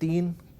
3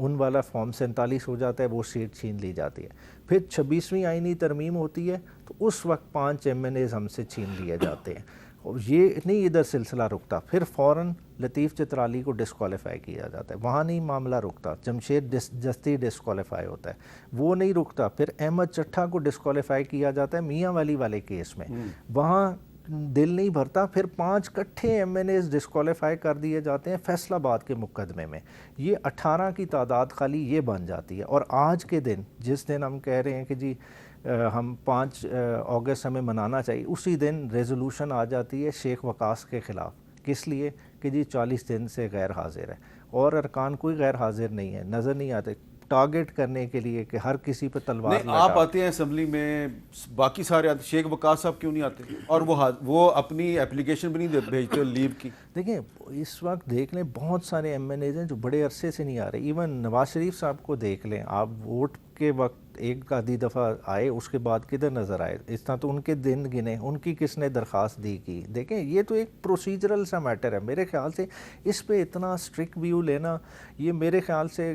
ان والا فارم 47 ہو جاتا ہے, وہ سیٹ چھین لی جاتی ہے. پھر 26ویں آئینی ترمیم ہوتی ہے تو اس وقت 5 MNAs ہم سے چھین لیے جاتے ہیں. اور یہ نہیں ادھر سلسلہ رکتا, پھر فوراً لطیف چترالی کو ڈسکوالیفائی کیا جاتا ہے, وہاں نہیں معاملہ رکتا, جمشید جستی ڈسکوالیفائی ہوتا ہے, وہ نہیں رکتا, پھر احمد چٹھا کو ڈسکوالیفائی کیا جاتا ہے میاں والی والے کیس میں, وہاں دل نہیں بھرتا, پھر 5 کٹھے MNAs ڈسکوالیفائی کر دیے جاتے ہیں فیصل آباد کے مقدمے میں. یہ 18 کی تعداد خالی یہ بن جاتی ہے. اور آج کے دن جس دن ہم کہہ رہے ہیں کہ جی ہم 5 اگست ہمیں منانا چاہیے, اسی دن ریزولوشن آ جاتی ہے شیخ وقاص کے خلاف. کس لیے کہ جی 40 دن سے غیر حاضر ہے, اور ارکان کوئی غیر حاضر نہیں ہے, نظر نہیں آتے, ٹارگٹ کرنے کے لیے کہ ہر کسی پہ تلوار نہیں. آپ آتے ہیں اسمبلی میں, باقی سارے آتے, شیخ وقاص صاحب کیوں نہیں آتے؟ اور وہ اپنی اپلیکیشن بھی نہیں بھیجتے لیو کی. دیکھیں اس وقت دیکھ لیں بہت سارے MNAs ہیں جو بڑے عرصے سے نہیں آ رہے. ایون نواز شریف صاحب کو دیکھ لیں آپ, ووٹ کے وقت ایک آدھی دفعہ آئے, اس کے بعد کدھر نظر آئے؟ اس طرح تو ان کے دن گنے, ان کی کس نے درخواست دی کی. دیکھیں یہ تو ایک پروسیجرل سا میٹر ہے. میرے خیال سے اس پہ اتنا اسٹرکٹ ویو لینا یہ میرے خیال سے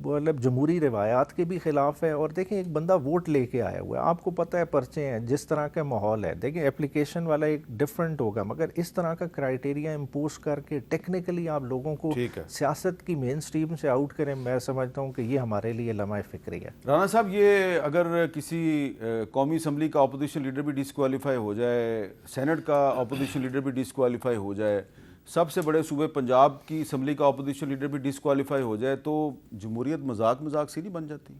مطلب جمہوری روایات کے بھی خلاف ہے. اور دیکھیں ایک بندہ ووٹ لے کے آیا ہوا ہے, آپ کو پتہ ہے پرچے ہیں, جس طرح کا ماحول ہے, دیکھیں اپلیکیشن والا ایک ڈفرینٹ ہوگا, مگر اس طرح کا کرائیٹیریا امپوز کر کے ٹیکنیکلی آپ لوگوں کو سیاست کی مین سٹریم سے آؤٹ کریں, میں سمجھتا ہوں کہ یہ ہمارے لیے لمحہ فکری ہے. رانا صاحب, یہ اگر کسی قومی اسمبلی کا اپوزیشن لیڈر بھی ڈسکوالیفائی ہو جائے, سینٹ کا اپوزیشن لیڈر بھی ڈسکوالیفائی ہو جائے, سب سے بڑے صوبے پنجاب کی اسمبلی کا اپوزیشن لیڈر بھی ڈسکوالیفائی ہو جائے, تو جمہوریت مذاق سی نہیں بن جاتی؟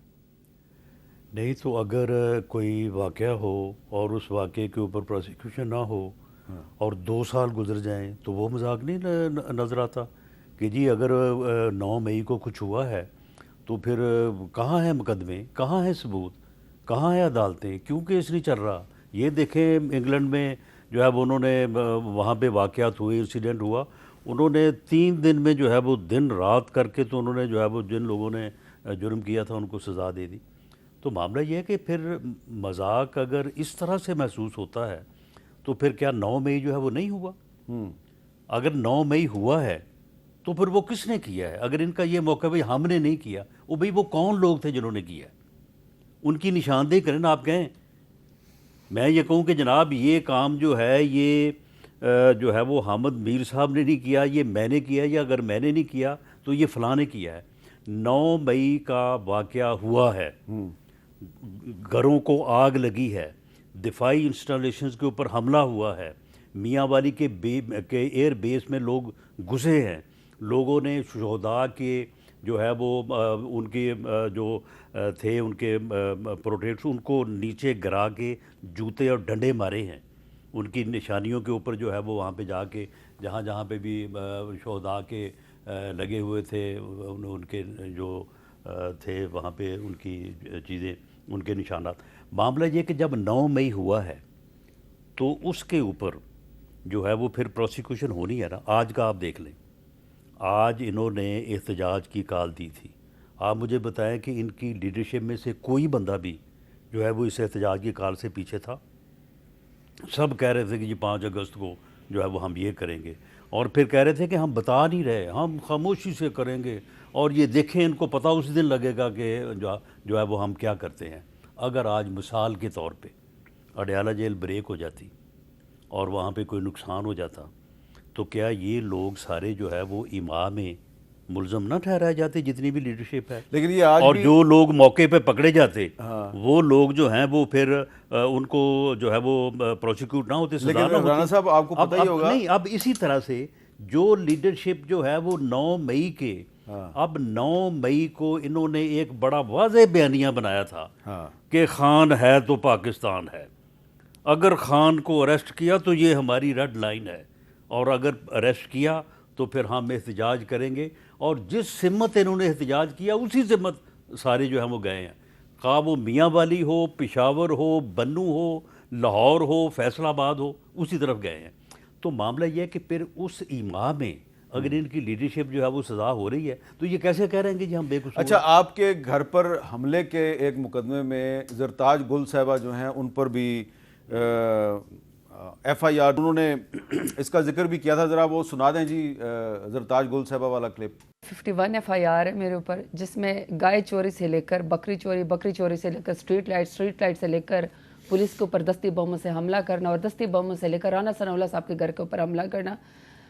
نہیں تو اگر کوئی واقعہ ہو اور اس واقعے کے اوپر پروسیکیوشن نہ ہو اور 2 سال گزر جائیں تو وہ مذاق نہیں نظر آتا کہ جی اگر 9 مئی کو کچھ ہوا ہے تو پھر کہاں ہیں مقدمے, کہاں ہیں ثبوت, کہاں ہیں عدالتیں, کیوں کیس نہیں چل رہا؟ یہ دیکھیں انگلینڈ میں جو ہے وہ انہوں نے وہاں پہ واقعات ہوئے, انسیڈنٹ ہوا, انہوں نے 3 دن میں جو ہے وہ دن رات کر کے تو انہوں نے جو ہے وہ جن لوگوں نے جرم کیا تھا ان کو سزا دے دی. تو معاملہ یہ ہے کہ پھر مذاق اگر اس طرح سے محسوس ہوتا ہے تو پھر کیا 9 مئی جو ہے وہ نہیں ہوا؟ اگر 9 مئی ہوا ہے تو پھر وہ کس نے کیا ہے؟ اگر ان کا یہ موقع بھئی ہم نے نہیں کیا, وہ کون لوگ تھے جنہوں نے کیا ہے؟ ان کی نشاندہی کریں نا. آپ کہیں میں یہ کہوں کہ جناب یہ کام جو ہے یہ جو ہے وہ حامد میر صاحب نے نہیں کیا, یہ میں نے کیا, یا اگر میں نے نہیں کیا تو یہ فلاں نے کیا ہے. 9 مئی کا واقعہ ہوا ہے, گھروں کو آگ لگی ہے, دفاعی انسٹالیشنز کے اوپر حملہ ہوا ہے, میاں والی کے ایئر بیس میں لوگ گھسے ہیں, لوگوں نے شہداء کے جو ہے وہ ان کے جو تھے ان کے پروٹیکٹس ان کو نیچے گرا کے جوتے اور ڈنڈے مارے ہیں, ان کی نشانیوں کے اوپر جو ہے وہ وہاں پہ جا کے جہاں پہ بھی شہداء کے لگے ہوئے تھے ان کے جو تھے وہاں پہ ان کی چیزیں, ان کے نشانات. معاملہ یہ کہ جب 9 مئی ہوا ہے تو اس کے اوپر جو ہے وہ پھر پروسیکیوشن ہونی ہے نا. آج کا آپ دیکھ لیں, آج انہوں نے احتجاج کی کال دی تھی. آپ مجھے بتائیں کہ ان کی لیڈرشپ میں سے کوئی بندہ بھی جو ہے وہ اس احتجاج کی کال سے پیچھے تھا؟ سب کہہ رہے تھے کہ جی 5 اگست کو جو ہے وہ ہم یہ کریں گے, اور پھر کہہ رہے تھے کہ ہم بتا نہیں رہے, ہم خاموشی سے کریں گے, اور یہ دیکھیں ان کو پتہ اس دن لگے گا کہ جو ہے وہ ہم کیا کرتے ہیں. اگر آج مثال کے طور پہ اڈیالہ جیل بریک ہو جاتی اور وہاں پہ کوئی نقصان ہو جاتا تو کیا یہ لوگ سارے جو ہے وہ ایما میں ملزم نہ ٹھہرائے جاتے جتنی بھی لیڈرشپ ہے؟ لیکن یہ آج اور جو لوگ موقع پہ پکڑے جاتے وہ لوگ جو ہیں وہ پھر ان کو جو ہے وہ پروسیکیوٹ نہ ہوتے, سزا نہ ہوتی. لیکن رانا صاحب آپ کو پتہ ہی ہوگا نہیں, اب اسی طرح سے جو لیڈرشپ جو ہے وہ 9 مئی کے اب 9 مئی کو انہوں نے ایک بڑا واضح بیانیہ بنایا تھا کہ خان ہے تو پاکستان ہے, اگر خان کو اریسٹ کیا تو یہ ہماری ریڈ لائن ہے, اور اگر اریسٹ کیا تو پھر ہم احتجاج کریں گے. اور جس سمت انہوں نے احتجاج کیا اسی سمت سارے جو ہیں وہ گئے ہیں, خواہ وہ میاں والی ہو, پشاور ہو, بنو ہو, لاہور ہو, فیصل آباد ہو, اسی طرف گئے ہیں. تو معاملہ یہ ہے کہ پھر اس ایما میں اگر ان کی لیڈرشپ جو ہے وہ سزا ہو رہی ہے تو یہ کیسے کہہ رہے ہیں کہ جی ہم بے قصور. اچھا, آپ کے گھر پر حملے کے ایک مقدمے میں زرتاج گل صاحبہ جو ہیں ان پر بھی FIR انہوں نے اس کا ذکر بھی کیا تھا، ذرا وہ سنا دیں جی زرتاج گل صاحبہ والا کلپ۔ 51 FIR ہے میرے اوپر، جس میں گائے چوری سے لے کر بکری چوری سے لے کر اسٹریٹ لائٹ سے لے کر پولیس کے اوپر دستی بموں سے حملہ کرنا، اور دستی بموں سے لے کر رانا ثناء اللہ صاحب کے گھر کے اوپر حملہ کرنا،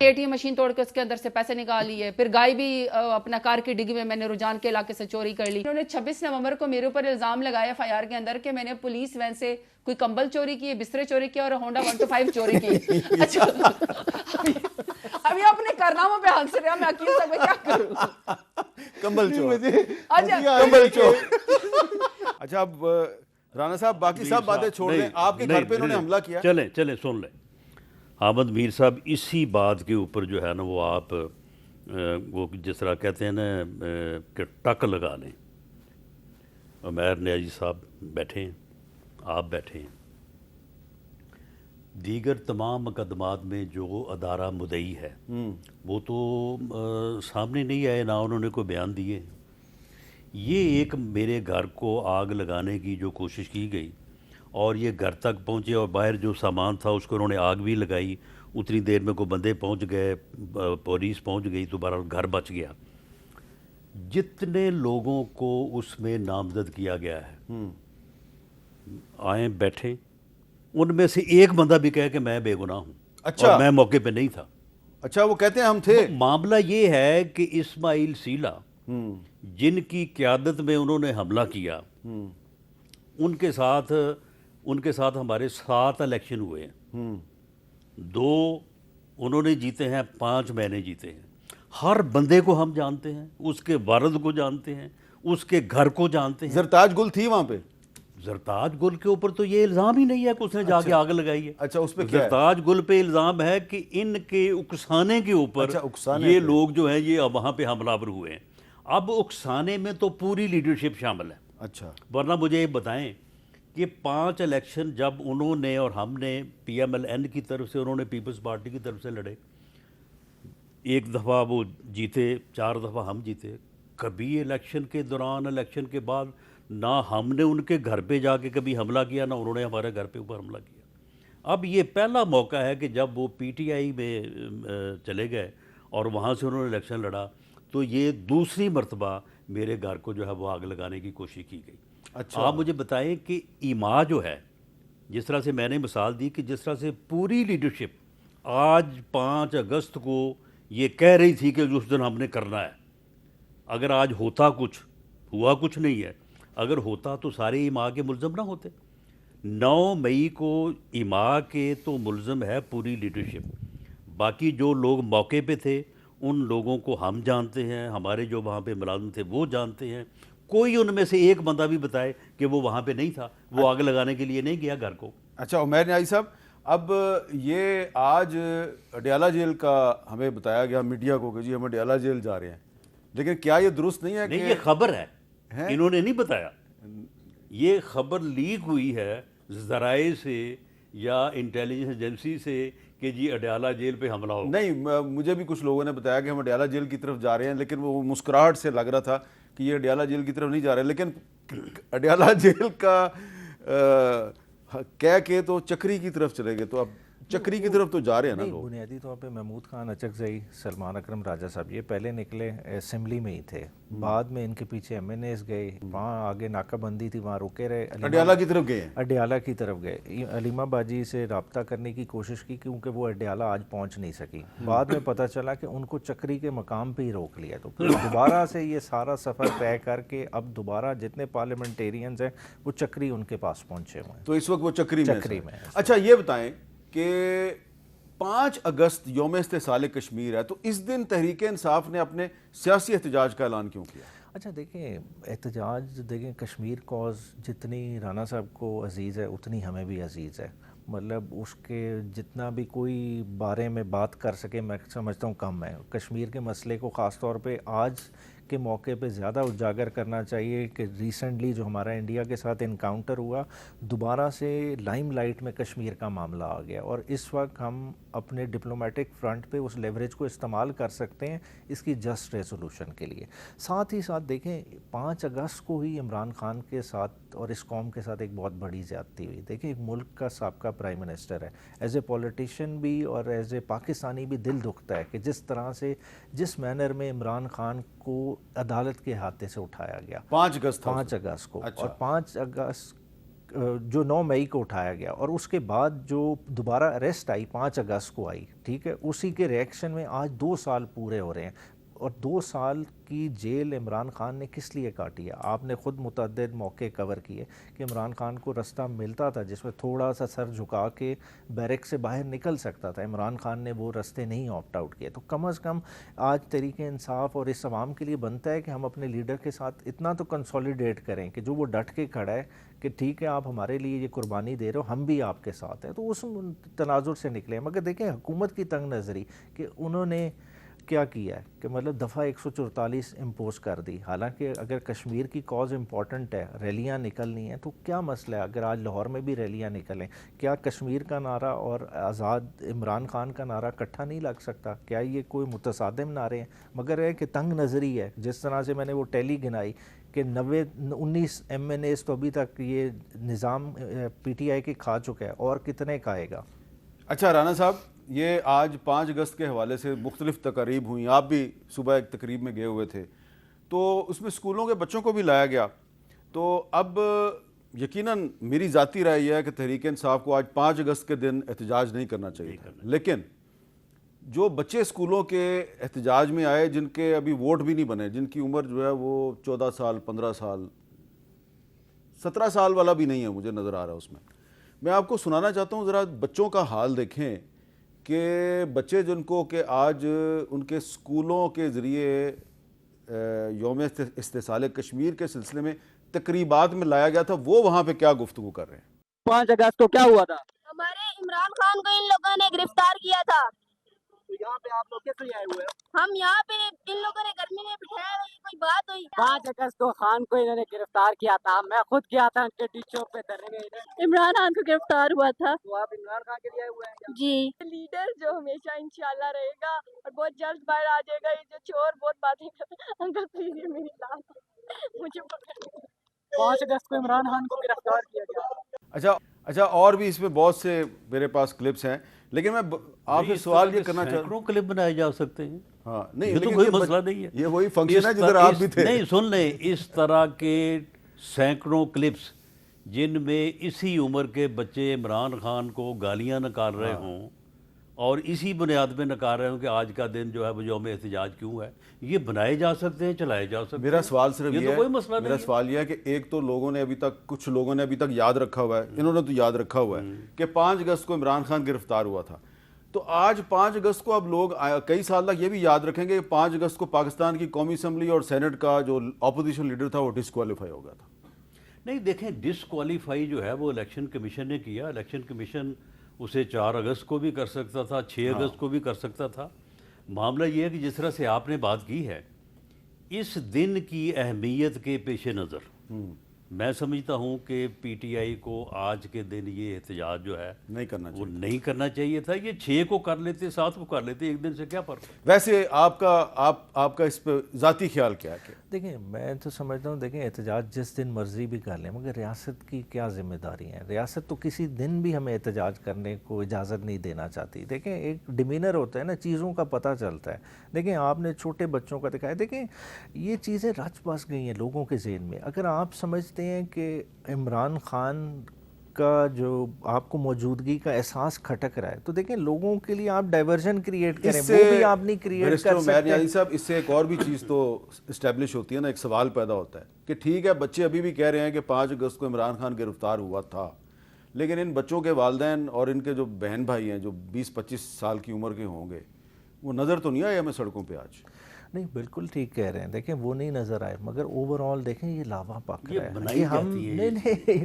ATM مشین توڑ کے اس کے اندر سے پیسے نکال لیے، پھر گائے بھی اپنا کار کی ڈگی میں نے رجحان کے علاقے سے چوری کر لی۔ انہوں نے 26 نومبر کو میرے اوپر الزام لگایا FIR کے اندر کہ میں نے پولیس وین سے کوئی کمبل چوری کیے، بسترے چوری کیے اور ہونڈا 125 چوری کی۔ اچھا ابھی اپنے کارناموں پہ ہنس رہے ہیں، میں عقیل صاحب کیا کروں؟ کمبل چور، کمبل چور۔ اچھا اب رانا صاحب باقی سب باتیں چھوڑ دیں، آپ کے گھر پہ انہوں نے حملہ کیا۔ چلیں سن لیں احمد میر صاحب، اسی بات کے اوپر جو ہے نا وہ آپ وہ جس طرح کہتے ہیں نا کہ ٹک لگا لیں۔ عمیر نیازی صاحب بیٹھے ہیں، آپ بیٹھے ہیں، دیگر تمام مقدمات میں جو ادارہ مدعی ہے وہ تو سامنے نہیں آئے، نہ انہوں نے کوئی بیان دیے۔ یہ ایک میرے گھر کو آگ لگانے کی جو کوشش کی گئی اور یہ گھر تک پہنچے، اور باہر جو سامان تھا اس کو انہوں نے آگ بھی لگائی، اتنی دیر میں کوئی بندے پہنچ گئے، پولیس پہنچ گئی تو بہرحال گھر بچ گیا۔ جتنے لوگوں کو اس میں نامزد کیا گیا ہے آئیں بیٹھیں، ان میں سے ایک بندہ بھی کہے کہ میں بے گناہ ہوں، اچھا، اور میں موقع پہ نہیں تھا۔ اچھا وہ کہتے ہیں ہم تھے۔ معاملہ یہ ہے کہ اسماعیل سیلا جن کی قیادت میں انہوں نے حملہ کیا، ان کے ساتھ ہمارے 7 الیکشن ہوئے ہیں، 2 انہوں نے جیتے ہیں، 5 میں نے جیتے ہیں۔ ہر بندے کو ہم جانتے ہیں، اس کے والد کو جانتے ہیں، اس کے گھر کو جانتے ہیں۔ زرتاج گل تھی وہاں پہ؟ زرتاج گل کے اوپر تو یہ الزام ہی نہیں ہے کہ اس نے جا کے آگ لگائی ہے۔ اچھا اس پہ کیا ہے؟ زرتاج گل پہ الزام ہے کہ ان کے اکسانے کے اوپر یہ لوگ جو ہیں یہ وہاں پہ حملہ آور ہوئے ہیں۔ اب اکسانے میں تو پوری لیڈرشپ شامل ہے۔ اچھا، ورنہ مجھے یہ بتائیں کہ 5 الیکشن جب انہوں نے اور ہم نے PMLN کی طرف سے، انہوں نے پیپلز پارٹی کی طرف سے لڑے، 1 دفعہ وہ جیتے، 4 دفعہ ہم جیتے۔ کبھی الیکشن کے دوران، الیکشن کے بعد نہ ہم نے ان کے گھر پہ جا کے کبھی حملہ کیا، نہ انہوں نے ہمارے گھر پہ اوپر حملہ کیا۔ اب یہ پہلا موقع ہے کہ جب وہ PTI میں چلے گئے اور وہاں سے انہوں نے الیکشن لڑا، تو یہ دوسری مرتبہ میرے گھر کو جو ہے وہ آگ لگانے کی کوشش کی گئی۔ اچھا آپ مجھے بتائیں کہ ایما جو ہے، جس طرح سے میں نے مثال دی کہ جس طرح سے پوری لیڈرشپ آج 5 اگست کو یہ کہہ رہی تھی کہ اس دن ہم نے کرنا ہے، اگر آج ہوتا کچھ، ہوا کچھ نہیں ہے، اگر ہوتا تو سارے ایما کے ملزم نہ ہوتے۔ 9 مئی کو ایما کے تو ملزم ہے پوری لیڈرشپ، باقی جو لوگ موقع پہ تھے ان لوگوں کو ہم جانتے ہیں، ہمارے جو وہاں پہ ملازم تھے وہ جانتے ہیں۔ کوئی ان میں سے ایک بندہ بھی بتائے کہ وہ وہاں پہ نہیں تھا، وہ آگ لگانے کے لیے نہیں گیا گھر کو۔ اچھا عمیر نیازی صاحب، اب یہ آج اڈیالہ جیل کا ہمیں بتایا گیا میڈیا کو کہ جی ہم اڈیالہ جیل جا رہے ہیں، لیکن کیا یہ درست نہیں ہے؟ نہیں، یہ خبر ہے، انہوں نے نہیں بتایا، یہ خبر لیک ہوئی ہے ذرائع سے یا انٹیلیجنس ایجنسی سے کہ جی اڈیالہ جیل پہ حملہ ہو۔ نہیں، مجھے بھی کچھ لوگوں نے بتایا کہ ہم اڈیالہ جیل کی طرف جا رہے ہیں، لیکن وہ مسکراہٹ سے لگ رہا تھا کہ یہ اڈیالہ جیل کی طرف نہیں جا رہے، لیکن اڈیالہ جیل کا کہہ کے تو چکری کی طرف چلے گئے، تو اب چکری کی طرف تو جا رہے ہیں نا لوگ۔ بنیادی طور پہ محمود خان اچکزئی، سلمان اکرم راجہ صاحب یہ پہلے نکلے اسمبلی میں ہی تھے، بعد میں ان کے پیچھے MNAs گئے، وہاں آگے ناکہ بندی تھی، وہاں رکے رہے، اڈیالہ کی طرف گئے ہیں، اڈیالہ کی طرف گئے، علیمہ باجی سے رابطہ کرنے کی کوشش کی کیونکہ وہ اڈیالہ آج پہنچ نہیں سکی، بعد میں پتہ چلا کہ ان کو چکری کے مقام پہ ہی روک لیا، تو پھر دوبارہ سے یہ سارا سفر طے کر کے اب دوبارہ جتنے پارلیمنٹیرینز ہیں وہ چکری ان کے پاس پہنچے ہوئے ہیں، تو اس وقت وہ چکری میں ہیں۔ اچھا یہ بتائیں کہ 5 اگست یوم استحصال کشمیر ہے، تو اس دن تحریک انصاف نے اپنے سیاسی احتجاج کا اعلان کیوں کیا؟ اچھا دیکھیں، احتجاج دیکھیں، کشمیر کوز جتنی رانا صاحب کو عزیز ہے اتنی ہمیں بھی عزیز ہے، مطلب اس کے جتنا بھی کوئی بارے میں بات کر سکے میں سمجھتا ہوں کم ہے۔ کشمیر کے مسئلے کو خاص طور پہ آج کے موقع پہ زیادہ اجاگر کرنا چاہیے کہ ریسنٹلی جو ہمارا انڈیا کے ساتھ انکاؤنٹر ہوا، دوبارہ سے لائم لائٹ میں کشمیر کا معاملہ آ گیا، اور اس وقت ہم اپنے ڈپلومیٹک فرنٹ پہ اس لیوریج کو استعمال کر سکتے ہیں اس کی جسٹ ریزولوشن کے لیے. ساتھ ہی ساتھ دیکھیں 5 اگست کو ہی عمران خان کے ساتھ اور اس قوم کے ساتھ ایک بہت بڑی زیادتی ہوئی. دیکھیں ایک ملک کا سابقہ پرائم منسٹر ہے, ایز اے پولیٹیشین بھی اور ایز اے پاکستانی بھی دل دکھتا ہے کہ جس طرح سے جس مینر میں عمران خان کو عدالت کے ہاتھے سے اٹھایا گیا 5 اگست کو, اور 5 اگست جو 9 مئی کو اٹھایا گیا, اور اس کے بعد جو دوبارہ اریسٹ آئی 5 اگست کو آئی, ٹھیک ہے, اسی کے ریئیکشن میں آج 2 سال پورے ہو رہے ہیں. اور 2 سال کی جیل عمران خان نے کس لیے کاٹی ہے؟ آپ نے خود متعدد موقع کور کیے کہ عمران خان کو رستہ ملتا تھا جس میں تھوڑا سا سر جھکا کے بیرک سے باہر نکل سکتا تھا. عمران خان نے وہ رستے نہیں آپٹ آؤٹ کیے. تو کم از کم آج تحریک انصاف اور اس عوام کے لیے بنتا ہے کہ ہم اپنے لیڈر کے ساتھ اتنا تو کنسولیڈیٹ کریں کہ جو وہ ڈٹ کے کھڑا ہے کہ ٹھیک ہے آپ ہمارے لیے یہ قربانی دے رہے ہو, ہم بھی آپ کے ساتھ ہیں, تو اس تناظر سے نکلیں. مگر دیکھیں حکومت کی تنگ نظری کہ انہوں نے کیا کیا ہے کہ مطلب دفعہ 144 امپوز کر دی. حالانکہ اگر کشمیر کی کاز امپورٹنٹ ہے, ریلیاں نکلنی ہیں, تو کیا مسئلہ ہے اگر آج لاہور میں بھی ریلیاں نکلیں؟ کیا کشمیر کا نعرہ اور آزاد عمران خان کا نعرہ اکٹھا نہیں لگ سکتا؟ کیا یہ کوئی متصادم نعرے ہیں؟ مگر ہے کہ تنگ نظری ہے. جس طرح سے میں نے وہ ٹیلی گنائی کہ 19 MNAs تو ابھی تک یہ نظام PTI کے کھا چکا ہے, اور کتنے کھائے گا. اچھا رانا صاحب, یہ آج 5 اگست کے حوالے سے مختلف تقاریب ہوئیں, آپ بھی صبح ایک تقریب میں گئے ہوئے تھے, تو اس میں اسکولوں کے بچوں کو بھی لایا گیا. تو اب یقیناً میری ذاتی رائے یہ ہے کہ تحریک انصاف کو آج 5 اگست کے دن احتجاج نہیں کرنا چاہیے, لیکن جو بچے اسکولوں کے احتجاج میں آئے جن کے ابھی ووٹ بھی نہیں بنے, جن کی عمر جو ہے وہ 14 سال 15 سال 17 سال والا بھی نہیں ہے مجھے نظر آ رہا ہے اس میں آپ کو سنانا چاہتا ہوں. ذرا بچوں کا حال دیکھیں کہ بچے جن کو کہ آج ان کے اسکولوں کے ذریعے یوم استحصال کشمیر کے سلسلے میں تقریبات میں لایا گیا تھا, وہ وہاں پہ کیا گفتگو کر رہے ہیں. 5 اگست کو کیا ہوا تھا؟ ہمارے عمران خان کو ان لوگوں نے گرفتار کیا تھا. یہاں پہ آپ لوگ کس لیے آئے ہوئے ہیں؟ ہم یہاں پہ ان لوگوں نے گرمی میں بٹھایا, کوئی بات ہوئی. 5 اگست کو خان کو انہوں نے گرفتار کیا تھا, میں خود گیا تھا ان کے ٹی چوک پہ دھرنے. عمران خان کو گرفتار ہوا تھا. تو آپ عمران خان کے لیے آئے ہوئے ہیں؟ جی, لیڈر جو ہمیشہ انشاءاللہ رہے گا اور بہت جلد باہر آ جائے گا. یہ جو چور بہت باتیں کرتے ہیں, انکل پلیز یہ میری بات مجھے 5 اگست کو عمران خان کو گرفتار کیا گیا. اچھا اور بھی اس میں بہت سے میرے پاس کلپس ہیں, لیکن میں آپ سے سوال یہ کرنا چاہتا ہوں. کلپ بنائے جا سکتے ہیں, ہاں نہیں, یہ تو کوئی مسئلہ نہیں ہے. یہ وہی فنکشن ہے جدھر آپ بھی تھے. نہیں سن لیں, اس طرح کے سینکڑوں کلپس جن میں اسی عمر کے بچے عمران خان کو گالیاں نکال رہے ہوں اور اسی بنیاد پہ نکال رہے ہوں کہ آج کا دن جو ہے وہ یوم احتجاج کیوں ہے, یہ بنائے جا سکتے ہیں, چلائے جا سکتے ہیں. میرا سوال صرف یہ تو کوئی مسئلہ ہے, میرا سوال یہ ہے کہ ایک تو لوگوں نے ابھی تک, کچھ لوگوں نے ابھی تک یاد رکھا ہوا ہے, انہوں نے تو یاد رکھا ہوا ہے کہ 5 اگست کو عمران خان گرفتار ہوا تھا. تو آج 5 اگست کو اب لوگ کئی سال تک یہ بھی یاد رکھیں گے کہ 5 اگست کو پاکستان کی قومی اسمبلی اور سینٹ کا جو اپوزیشن لیڈر تھا وہ ڈسکوالیفائی ہو گیا تھا. نہیں دیکھیں, ڈسکوالیفائی جو ہے وہ الیکشن کمیشن نے کیا. الیکشن کمیشن اسے 4 اگست کو بھی کر سکتا تھا, 6 اگست کو بھی کر سکتا تھا. معاملہ یہ ہے کہ جس طرح سے آپ نے بات کی ہے, اس دن کی اہمیت کے پیش نظر میں سمجھتا ہوں کہ PTI کو آج کے دن یہ احتجاج جو ہے نہیں کرنا وہ چاہیے, نہیں کرنا چاہیے تھا. یہ 6 کو کر لیتے, 7 کو کر لیتے, ایک دن سے کیا فرق. ویسے آپ کا اس پہ ذاتی خیال کیا ہے؟ دیکھیں میں تو سمجھتا ہوں, دیکھیں احتجاج جس دن مرضی بھی کر لیں, مگر ریاست کی کیا ذمہ داری ہیں؟ ریاست تو کسی دن بھی ہمیں احتجاج کرنے کو اجازت نہیں دینا چاہتی. دیکھیں ایک ڈیمینر ہوتا ہے نا, چیزوں کا پتہ چلتا ہے. دیکھیں آپ نے چھوٹے بچوں کا دکھایا, دیکھیں یہ چیزیں رچ بس گئی ہیں لوگوں کے ذہن میں. اگر آپ سمجھتے ہیں کہ عمران خان کا جو آپ کو موجودگی کا احساس کھٹک رہا ہے, تو دیکھیں لوگوں کے لیے آپ ڈائیورژن کریٹ کریں, وہ بھی آپ نہیں کریٹ کر سکتے. صاحب اس سے ایک اور بھی چیز تو اسٹیبلش ہوتی ہے نا, ایک سوال پیدا ہوتا ہے کہ ٹھیک ہے بچے ابھی بھی کہہ رہے ہیں کہ 5 اگست کو عمران خان گرفتار ہوا تھا, لیکن ان بچوں کے والدین اور ان کے جو بہن بھائی ہیں جو 20-25 سال کی عمر کے ہوں گے, وہ نظر تو نہیں آئے ہمیں سڑکوں پہ آج. نہیں بالکل ٹھیک کہہ رہے ہیں, دیکھیں وہ نہیں نظر آئے, مگر اوور آل دیکھیں یہ لاوا پک رہا ہے.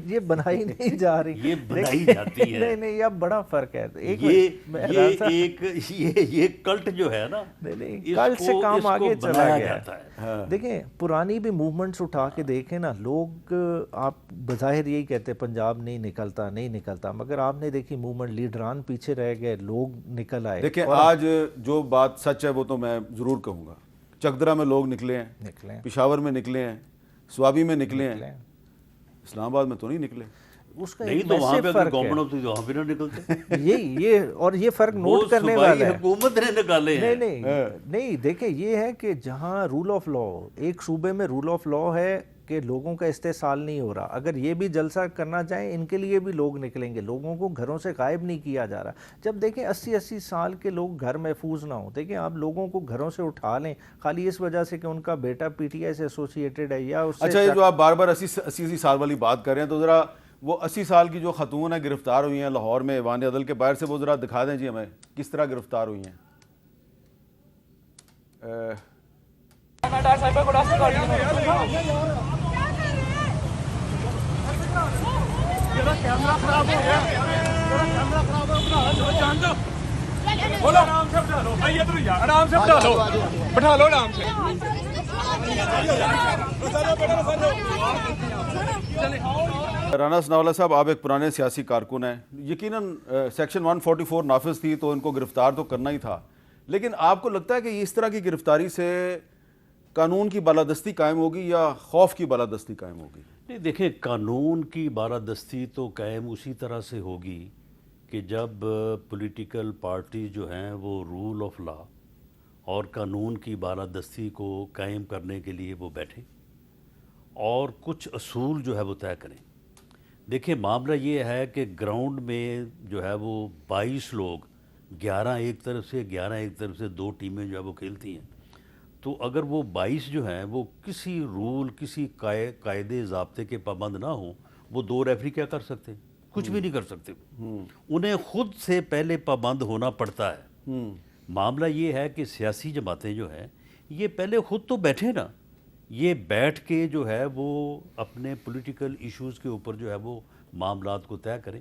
یہ بنائی نہیں جا رہی, یہ بنائی جاتی ہے. نہیں یہ اب بڑا فرق ہے. یہ کلٹ جو ہے نا, کلٹ سے کام آگے چلا گیا. دیکھیں پرانی بھی موومنٹس اٹھا کے دیکھیں نا، لوگ آپ بظاہر یہی کہتے پنجاب نہیں نکلتا، مگر آپ نے دیکھی موومنٹ، لیڈران پیچھے رہ گئے، لوگ نکل آئے. دیکھیں آج جو بات سچ ہے وہ تو میں ضرور کہوں گا، چکدرہ میں لوگ نکلے ہیں، پشاور میں نکلے ہیں، سوابی میں نکلے ہیں، اسلام آباد میں تو نہیں نکلے. اس کا نہیں تو وہاں پہ اگر گورنمنٹ ہوتی تو وہاں پہ نہ نکلتے. یہ فرق نوٹ کرنے والا ہے. حکومت نے نکالے ہیں. نہیں دیکھیں یہ ہے کہ جہاں رول آف لا، ایک صوبے میں رول آف لا ہے کہ لوگوں کا استحصال نہیں ہو رہا، اگر یہ بھی جلسہ کرنا چاہیں ان کے لیے بھی لوگ نکلیں گے، لوگوں کو گھروں سے غائب نہیں کیا جا رہا. جب دیکھیں 80 سال کے لوگ گھر محفوظ نہ ہوں، دیکھیں آپ لوگوں کو گھروں سے اٹھا لیں خالی اس وجہ سے کہ ان کا بیٹا پی ٹی آئی سے ایسوسیٹڈ ہے یا اس سے. اچھا یہ جو آپ بار بار 80 سال والی بات کر رہے ہیں تو ذرا وہ 80 سال کی جو خاتون ہیں گرفتار ہوئی ہیں لاہور میں ایوان عدل کے باہر سے، وہ ذرا دکھا دیں جی ہمیں کس طرح گرفتار ہوئی ہیں. رانا ثناء اللہ صاحب، آپ ایک پرانے سیاسی کارکن ہیں، یقیناً سیکشن 144 نافذ تھی تو ان کو گرفتار تو کرنا ہی تھا، لیکن آپ کو لگتا ہے کہ اس طرح کی گرفتاری سے قانون کی بالادستی قائم ہوگی یا خوف کی بالادستی قائم ہوگی؟ نہیں دیکھیں، قانون کی بالادستی تو قائم اسی طرح سے ہوگی کہ جب پولیٹیکل پارٹی جو ہیں وہ رول آف لا اور قانون کی بالادستی کو قائم کرنے کے لیے وہ بیٹھیں اور کچھ اصول جو ہے وہ طے کریں. دیکھیں معاملہ یہ ہے کہ گراؤنڈ میں جو ہے وہ 22 لوگ 11 ایک طرف سے 11 ایک طرف سے 2 ٹیمیں جو ہے وہ کھیلتی ہیں، تو اگر وہ 22 جو ہیں وہ کسی رول کسی قاعدے ضابطے کے پابند نہ ہوں، وہ 2 ریفری کیا کر سکتے؟ کچھ بھی نہیں کر سکتے. انہیں خود سے پہلے پابند ہونا پڑتا ہے. معاملہ یہ ہے کہ سیاسی جماعتیں جو ہیں یہ پہلے خود تو بیٹھے نا، یہ بیٹھ کے جو ہے وہ اپنے پولیٹیکل ایشوز کے اوپر جو ہے وہ معاملات کو طے کریں.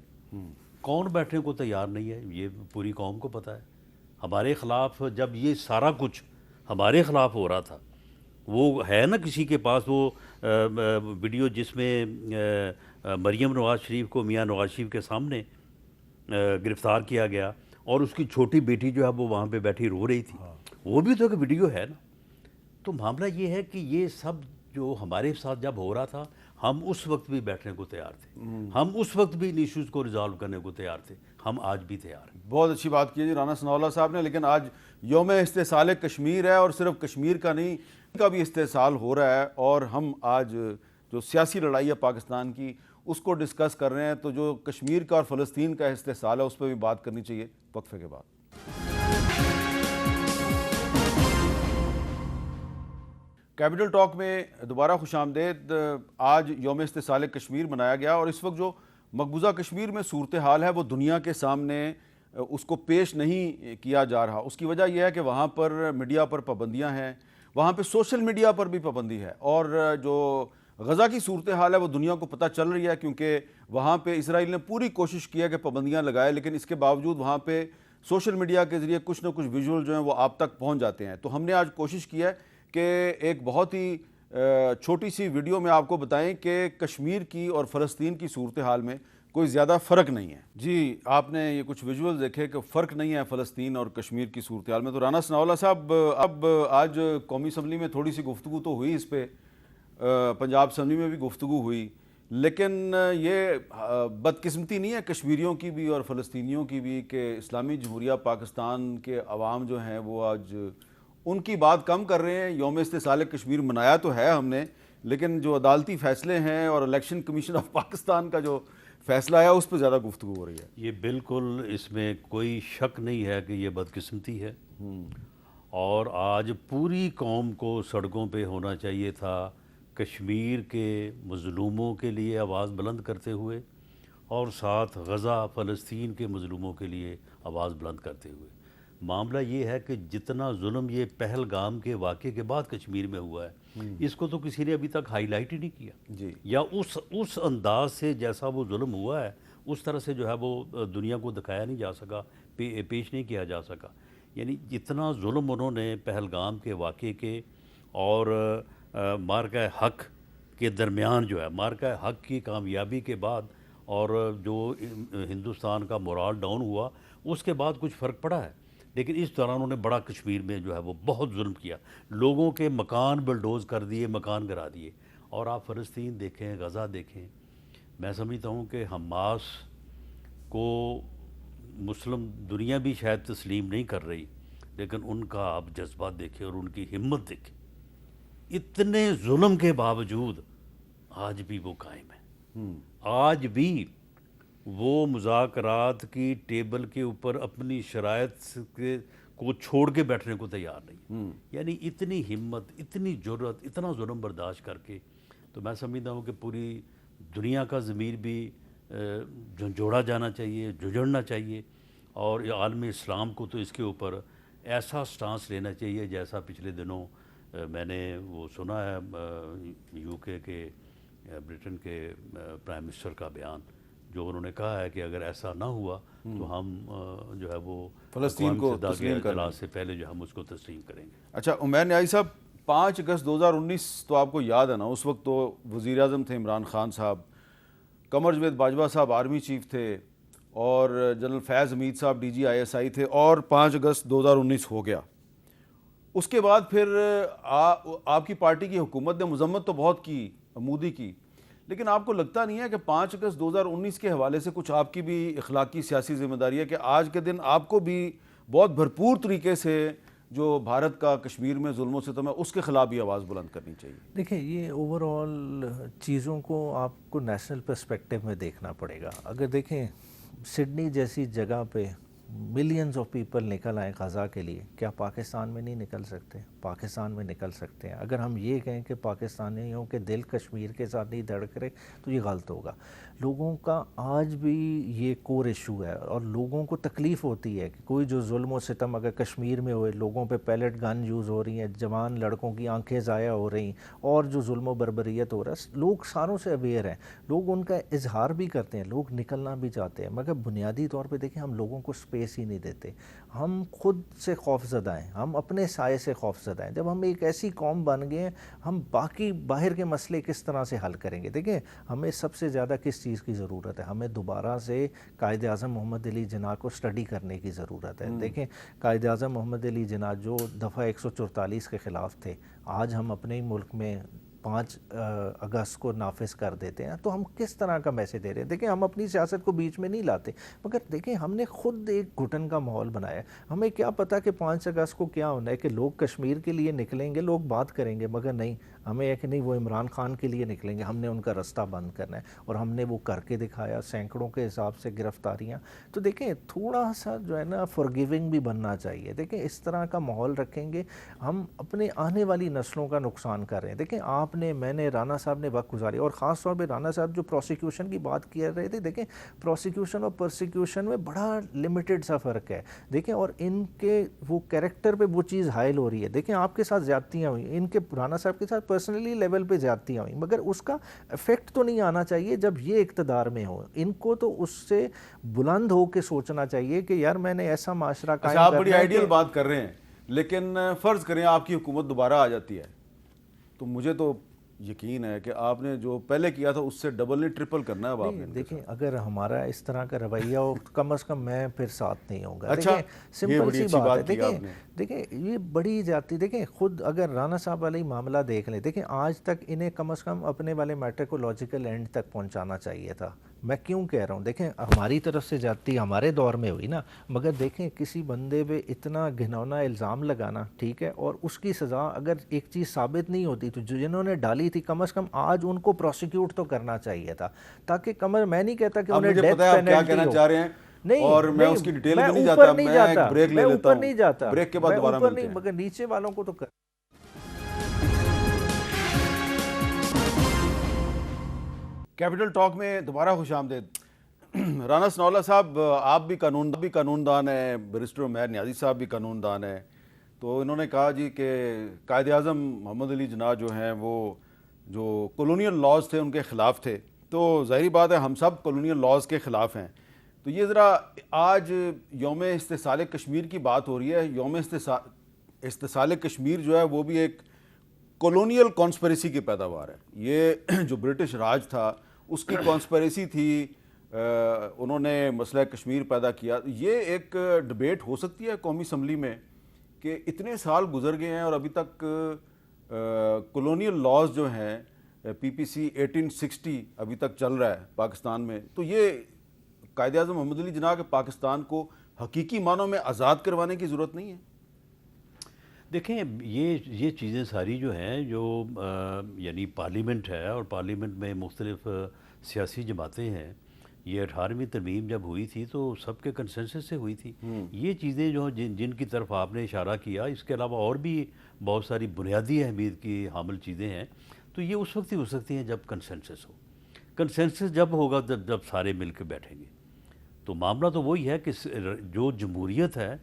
کون بیٹھنے کو تیار نہیں ہے یہ پوری قوم کو پتہ ہے. ہمارے خلاف جب یہ سارا کچھ ہمارے خلاف ہو رہا تھا، وہ ہے نا کسی کے پاس وہ ویڈیو جس میں مریم نواز شریف کو میاں نواز شریف کے سامنے گرفتار کیا گیا اور اس کی چھوٹی بیٹی جو ہے وہ وہاں پہ بیٹھی رو رہی تھی، وہ بھی تو ایک ویڈیو ہے نا. تو معاملہ یہ ہے کہ یہ سب جو ہمارے ساتھ جب ہو رہا تھا ہم اس وقت بھی بیٹھنے کو تیار تھے، ہم اس وقت بھی ان ایشوز کو ریزالو کرنے کو تیار تھے، ہم آج بھی تیار ہیں. بہت اچھی بات کی جی رانا ثناء اللہ صاحب نے. لیکن آج یوم استحصال کشمیر ہے اور صرف کشمیر کا نہیں کا بھی استحصال ہو رہا ہے، اور ہم آج جو سیاسی لڑائی ہے پاکستان کی اس کو ڈسکس کر رہے ہیں. تو جو کشمیر کا اور فلسطین کا استحصال ہے اس پہ بھی بات کرنی چاہیے وقفے کے بعد. کیپٹل ٹاک میں دوبارہ خوش آمدید. آج یوم استحصال کشمیر منایا گیا اور اس وقت جو مقبوضہ کشمیر میں صورتحال ہے وہ دنیا کے سامنے اس کو پیش نہیں کیا جا رہا. اس کی وجہ یہ ہے کہ وہاں پر میڈیا پر پابندیاں ہیں، وہاں پہ سوشل میڈیا پر بھی پابندی ہے، اور جو غزہ کی صورتحال ہے وہ دنیا کو پتہ چل رہی ہے کیونکہ وہاں پہ اسرائیل نے پوری کوشش کی ہے کہ پابندیاں لگائے، لیکن اس کے باوجود وہاں پہ سوشل میڈیا کے ذریعے کچھ نہ کچھ ویژول جو ہیں وہ آپ تک پہنچ جاتے ہیں. تو ہم نے آج کوشش کی ہے کہ ایک بہت ہی چھوٹی سی ویڈیو میں آپ کو بتائیں کہ کشمیر کی اور فلسطین کی صورتحال میں کوئی زیادہ فرق نہیں ہے. جی آپ نے یہ کچھ ویژول دیکھے کہ فرق نہیں ہے فلسطین اور کشمیر کی صورتحال میں. تو رانا ثناء اللہ صاحب، اب آج قومی اسمبلی میں تھوڑی سی گفتگو تو ہوئی اس پہ، پنجاب اسمبلی میں بھی گفتگو ہوئی، لیکن یہ بدقسمتی نہیں ہے کشمیریوں کی بھی اور فلسطینیوں کی بھی کہ اسلامی جمہوریہ پاکستان کے عوام جو ہیں وہ آج ان کی بات کم کر رہے ہیں. یوم استحصال کشمیر منایا تو ہے ہم نے، لیکن جو عدالتی فیصلے ہیں اور الیکشن کمیشن آف پاکستان کا جو فیصلہ ہے اس پہ زیادہ گفتگو ہو رہی ہے. یہ بالکل اس میں کوئی شک نہیں ہے کہ یہ بدقسمتی ہے، اور آج پوری قوم کو سڑکوں پہ ہونا چاہیے تھا کشمیر کے مظلوموں کے لیے آواز بلند کرتے ہوئے، اور ساتھ غزہ فلسطین کے مظلوموں کے لیے آواز بلند کرتے ہوئے. معاملہ یہ ہے کہ جتنا ظلم یہ پہلگام کے واقعے کے بعد کشمیر میں ہوا ہے اس کو تو کسی نے ابھی تک ہائی لائٹ ہی نہیں کیا جی، یا اس انداز سے جیسا وہ ظلم ہوا ہے اس طرح سے جو ہے وہ دنیا کو دکھایا نہیں جا سکا، پیش نہیں کیا جا سکا. یعنی جتنا ظلم انہوں نے پہلگام کے واقعے کے اور مارکہ حق کے درمیان جو ہے مارکہ حق کی کامیابی کے بعد اور جو ہندوستان کا مورال ڈاؤن ہوا اس کے بعد کچھ فرق پڑا ہے، لیکن اس دوران انہوں نے بڑا کشمیر میں جو ہے وہ بہت ظلم کیا، لوگوں کے مکان بلڈوز کر دیے، مکان گرا دیے. اور آپ فلسطین دیکھیں، غزہ دیکھیں، میں سمجھتا ہوں کہ حماس کو مسلم دنیا بھی شاید تسلیم نہیں کر رہی، لیکن ان کا آپ جذبات دیکھیں اور ان کی ہمت دیکھیں، اتنے ظلم کے باوجود آج بھی وہ قائم ہے. آج بھی وہ مذاکرات کی ٹیبل کے اوپر اپنی شرائط کو چھوڑ کے بیٹھنے کو تیار نہیں. یعنی اتنی ہمت، اتنی جرأت، اتنا ظلم برداشت کر کے، تو میں سمجھتا ہوں کہ پوری دنیا کا ضمیر بھی جھنجھوڑا جانا چاہیے، جھجڑنا چاہیے، اور عالم اسلام کو تو اس کے اوپر ایسا سٹانس لینا چاہیے جیسا پچھلے دنوں میں نے وہ سنا ہے یو کے برٹن کے پرائم منسٹر کا بیان، جو انہوں نے کہا ہے کہ اگر ایسا نہ ہوا تو ہم جو ہے وہ فلسطین کو تسلیم کریں اجلاس سے پہلے جو ہم اس کو تسلیم کریں گے. اچھا عمیر نیازی صاحب، 5 اگست 2019 تو آپ کو یاد ہے نا، اس وقت تو وزیر اعظم تھے عمران خان صاحب، قمر جاوید باجوہ صاحب آرمی چیف تھے، اور جنرل فیض حمید صاحب ڈی جی ISI تھے، اور 5 اگست 2019 ہو گیا. اس کے بعد پھر آپ کی پارٹی کی حکومت نے مذمت تو بہت کی، مودی کی، لیکن آپ کو لگتا نہیں ہے کہ 5 اگست 2019 کے حوالے سے کچھ آپ کی بھی اخلاقی سیاسی ذمہ داری ہے کہ آج کے دن آپ کو بھی بہت بھرپور طریقے سے جو بھارت کا کشمیر میں ظلم و ستم ہے اس کے خلاف بھی آواز بلند کرنی چاہیے؟ دیکھیں، یہ اوور آل چیزوں کو آپ کو نیشنل پرسپیکٹو میں دیکھنا پڑے گا. اگر دیکھیں سڈنی جیسی جگہ پہ ملینز آف پیپل نکل آئے غزہ کے لیے، کیا پاکستان میں نہیں نکل سکتے؟ پاکستان میں نکل سکتے ہیں. اگر ہم یہ کہیں کہ پاکستانیوں کے دل کشمیر کے ساتھ نہیں دھڑک رہے تو یہ غلط ہوگا. لوگوں کا آج بھی یہ کور ایشو ہے، اور لوگوں کو تکلیف ہوتی ہے کہ کوئی جو ظلم و ستم اگر کشمیر میں ہوئے، لوگوں پہ پیلٹ گن یوز ہو رہی ہیں، جوان لڑکوں کی آنکھیں ضائع ہو رہی ہیں، اور جو ظلم و بربریت ہو رہا ہے، لوگ سالوں سے اویئر ہیں، لوگ ان کا اظہار بھی کرتے ہیں، لوگ نکلنا بھی چاہتے ہیں، مگر بنیادی طور پہ دیکھیں ہم لوگوں کو اسپیس ہی نہیں دیتے. ہم خود سے خوف زدہ ہیں، ہم اپنے سائے سے خوف زدہ ہیں. جب ہم ایک ایسی قوم بن گئے ہیں، ہم باقی باہر کے مسئلے کس طرح سے حل کریں گے؟ دیکھیں ہمیں سب سے زیادہ کس چیز کی ضرورت ہے؟ ہمیں دوبارہ سے قائد اعظم محمد علی جناح کو اسٹڈی کرنے کی ضرورت ہے. دیکھیں قائد اعظم محمد علی جناح جو دفعہ 144 کے خلاف تھے، آج ہم اپنے ہی ملک میں 5 اگست کو نافذ کر دیتے ہیں، تو ہم کس طرح کا میسج دے رہے ہیں؟ دیکھیں ہم اپنی سیاست کو بیچ میں نہیں لاتے، مگر دیکھیں ہم نے خود ایک گھٹن کا ماحول بنایا. ہمیں کیا پتا کہ 5 اگست کو کیا ہونا ہے، کہ لوگ کشمیر کے لیے نکلیں گے، لوگ بات کریں گے، مگر نہیں، ہمیں ہے کہ نہیں وہ عمران خان کے لیے نکلیں گے، ہم نے ان کا رستہ بند کرنا ہے، اور ہم نے وہ کر کے دکھایا، سینکڑوں کے حساب سے گرفتاریاں. تو دیکھیں تھوڑا سا جو ہے نا فورگیونگ بھی بننا چاہیے. دیکھیں اس طرح کا ماحول رکھیں گے ہم اپنے آنے والی نسلوں کا نقصان کر رہے ہیں. دیکھیں آپ نے، میں نے، رانا صاحب نے وقت گزاری، اور خاص طور پہ رانا صاحب جو پروسیکیوشن کی بات کر رہے تھے، دیکھیں پروسیکیوشن اور پرسیکیوشن میں بڑا لمیٹڈ سا فرق ہے. دیکھیں اور ان کے وہ کیریکٹر پہ وہ چیز حائل ہو رہی ہے. دیکھیں آپ کے ساتھ زیادتیاں ہوئیں، ان کے رانا صاحب کے ساتھ پرسنلی لیول پہ زیادتیاں ہوئیں، مگر اس کا افیکٹ تو نہیں آنا چاہیے جب یہ اقتدار میں ہو. ان کو تو اس سے بلند ہو کے سوچنا چاہیے کہ یار میں نے ایسا معاشرہ قائم کرنا ہے. آپ بڑی آئیڈیل بات کر رہے ہیں، لیکن فرض کریں آپ کی حکومت دوبارہ آ جاتی ہے، تو مجھے تو یقین ہے کہ آپ نے جو پہلے کیا تھا اس سے ڈبل نہیں ٹرپل کرنا ہے اب آپ نے. دیکھیں اگر ہمارا اس طرح کا رویہ ہو کم از کم میں پھر ساتھ نہیں ہوں گا. اچھا، سمپل سی بات ہے. دیکھیں یہ بڑی جاتی، دیکھیں خود اگر رانا صاحب والی معاملہ دیکھ لیں، دیکھیں آج تک انہیں کم از کم اپنے والے میٹر کو لاجیکل اینڈ تک پہنچانا چاہیے تھا. میں کیوں کہہ رہا ہوں؟ دیکھیں ہماری طرف سے جاتی ہمارے دور میں ہوئی نا، مگر دیکھیں کسی بندے پہ اتنا گھنونا الزام لگانا، ٹھیک ہے، اور اس کی سزا اگر ایک چیز ثابت نہیں ہوتی تو جنہوں نے ڈالی تھی کم از کم آج ان کو پروسیکیوٹ تو کرنا چاہیے تھا، تاکہ میں نہیں کہتا کہ انہیں ڈیتھ پینلٹی ہو. چاہ رہے ہیں نہیں، اور میں اس کی ڈیٹیل میں نہیں جاتا، میں ایک بریک لے لیتا ہوں، بریک کے بعد دوبارہ ملتے ہیں. مگر نیچے والوں کو تو کیپٹل ٹاک میں دوبارہ خوش آمدید. رانا ثناء اللہ صاحب، آپ بھی قانون دان ہیں، بیرسٹر عمیر نیازی صاحب بھی قانون دان ہیں، تو انہوں نے کہا جی کہ قائد اعظم محمد علی جناح جو ہیں وہ جو کولونیل لاز تھے ان کے خلاف تھے. تو ظاہری بات ہے ہم سب کولونیل لاز کے خلاف ہیں. تو یہ ذرا آج یوم استحصال کشمیر کی بات ہو رہی ہے، یوم استحصال کشمیر جو ہے وہ بھی ایک کولونیل کانسپریسی کی پیداوار ہے. یہ جو برٹش راج تھا اس کی کانسپریسی تھی, انہوں نے مسئلہ کشمیر پیدا کیا. یہ ایک ڈبیٹ ہو سکتی ہے قومی اسمبلی میں کہ اتنے سال گزر گئے ہیں اور ابھی تک کولونیل لاز جو ہیں پی پی سی 1860 ابھی تک چل رہا ہے پاکستان میں. تو یہ قائد اعظم محمد علی جناح کہ پاکستان کو حقیقی معنوں میں آزاد کروانے کی ضرورت نہیں ہے؟ دیکھیں یہ چیزیں ساری جو ہیں جو یعنی پارلیمنٹ ہے اور پارلیمنٹ میں مختلف سیاسی جماعتیں ہیں, یہ 18ویں ترمیم جب ہوئی تھی تو سب کے کنسنسس سے ہوئی تھی. یہ چیزیں جو جن کی طرف آپ نے اشارہ کیا, اس کے علاوہ اور بھی بہت ساری بنیادی اہمیت کی حامل چیزیں ہیں, تو یہ اس وقت ہی ہو سکتی ہیں جب کنسنسس ہو. کنسنسس جب ہوگا جب سارے مل کے بیٹھیں گے. تو معاملہ تو وہی ہے کہ جو جمہوریت ہے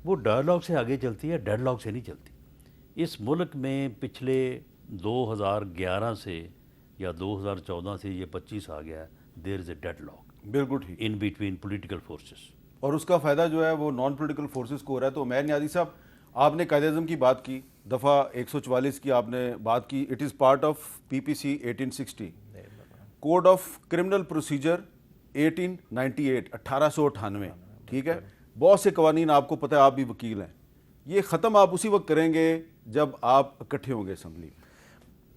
وہ ڈائلاگ سے آگے چلتی ہے, ڈیڈ لاگ سے نہیں چلتی. اس ملک میں پچھلے 2011 سے یا 2014 سے یہ 25 آ گیا ہے, دیر از اے ڈیڈ لاگ بالکل ٹھیک ان بٹوین پولیٹیکل فورسز, اور اس کا فائدہ جو ہے وہ نان پولیٹیکل فورسز کو ہو رہا ہے. تو عمیر نیازی صاحب, آپ نے قائد اعظم کی بات کی, دفعہ 144 کی آپ نے بات کی. It is part of P P C 1860, code of criminal procedure 1898 1898, ٹھیک ہے. بہت سے قوانین آپ کو پتہ ہے, آپ بھی وکیل ہیں. یہ ختم آپ اسی وقت کریں گے جب آپ اکٹھے ہوں گے اسمبلی میں.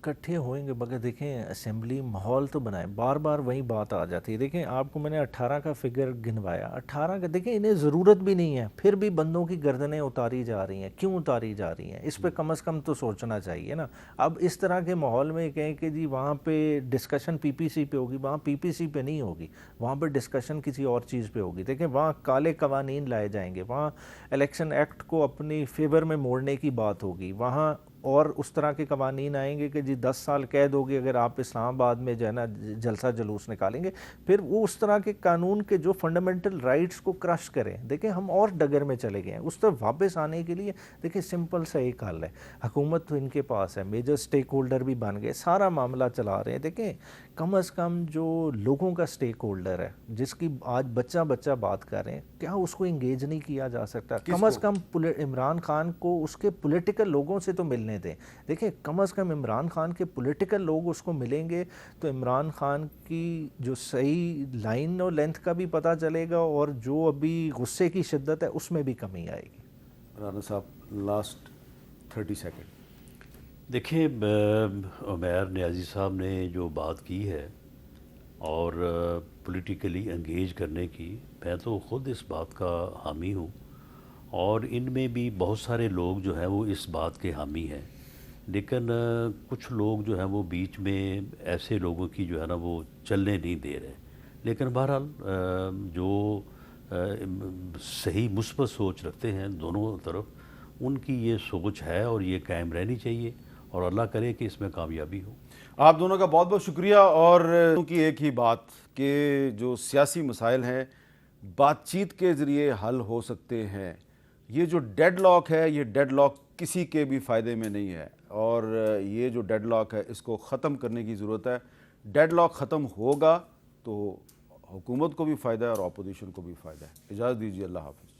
اکٹھے ہوئیں گے مگر دیکھیں اسمبلی ماحول تو بنائیں. بار بار وہی بات آ جاتی ہے. دیکھیں آپ کو میں نے 18 کا فگر گنوایا, 18 کا دیکھیں انہیں ضرورت بھی نہیں ہے, پھر بھی بندوں کی گردنیں اتاری جا رہی ہیں. کیوں اتاری جا رہی ہیں؟ اس پہ کم از کم تو سوچنا چاہیے نا. اب اس طرح کے ماحول میں کہیں کہ جی وہاں پہ ڈسکشن پی پی سی پہ ہوگی, وہاں پی پی سی پہ نہیں ہوگی, وہاں پہ ڈسکشن کسی اور چیز پہ ہوگی. دیکھیں وہاں کالے قوانین لائے جائیں گے, وہاں الیکشن ایکٹ کو اپنی فیور میں موڑنے کی بات ہوگی, وہاں اور اس طرح کے قوانین آئیں گے کہ جی 10 سال قید ہوگی اگر آپ اسلام آباد میں جو ہے نا جلسہ جلوس نکالیں گے. پھر وہ اس طرح کے قانون کے جو فنڈامنٹل رائٹس کو کرش کریں. دیکھیں ہم اور ڈگر میں چلے گئے ہیں. اس طرف واپس آنے کے لیے دیکھیں سمپل سا ایک حل ہے, حکومت تو ان کے پاس ہے, میجر سٹیک ہولڈر بھی بن گئے, سارا معاملہ چلا رہے ہیں. دیکھیں کم از کم جو لوگوں کا سٹیک ہولڈر ہے جس کی آج بچہ بات کر رہے ہیں, کیا اس کو انگیج نہیں کیا جا سکتا؟ کم از کم عمران خان کو اس کے پولیٹیکل لوگوں سے تو ملنے دیں. دیکھیں کم از کم عمران خان کے پولیٹیکل لوگ اس کو ملیں گے تو عمران خان کی جو صحیح لائن اور لینتھ کا بھی پتہ چلے گا, اور جو ابھی غصے کی شدت ہے اس میں بھی کمی آئے گی. رانا صاحب لاسٹ 30 سیکنڈ. دیکھیں عمیر نیازی صاحب نے جو بات کی ہے اور پولیٹیکلی انگیج کرنے کی, میں تو خود اس بات کا حامی ہوں, اور ان میں بھی بہت سارے لوگ جو ہیں وہ اس بات کے حامی ہیں. لیکن کچھ لوگ جو ہیں وہ بیچ میں ایسے لوگوں کی جو ہے نا وہ چلنے نہیں دے رہے. لیکن بہرحال جو صحیح مثبت سوچ رکھتے ہیں دونوں طرف, ان کی یہ سوچ ہے اور یہ قائم رہنی چاہیے, اور اللہ کرے کہ اس میں کامیابی ہو. آپ دونوں کا بہت بہت شکریہ. اور کی ایک ہی بات کہ جو سیاسی مسائل ہیں بات چیت کے ذریعے حل ہو سکتے ہیں. یہ جو ڈیڈ لاک ہے, یہ ڈیڈ لاک کسی کے بھی فائدے میں نہیں ہے, اور یہ جو ڈیڈ لاک ہے اس کو ختم کرنے کی ضرورت ہے. ڈیڈ لاک ختم ہوگا تو حکومت کو بھی فائدہ ہے اور اپوزیشن کو بھی فائدہ ہے. اجازت دیجیے, اللہ حافظ.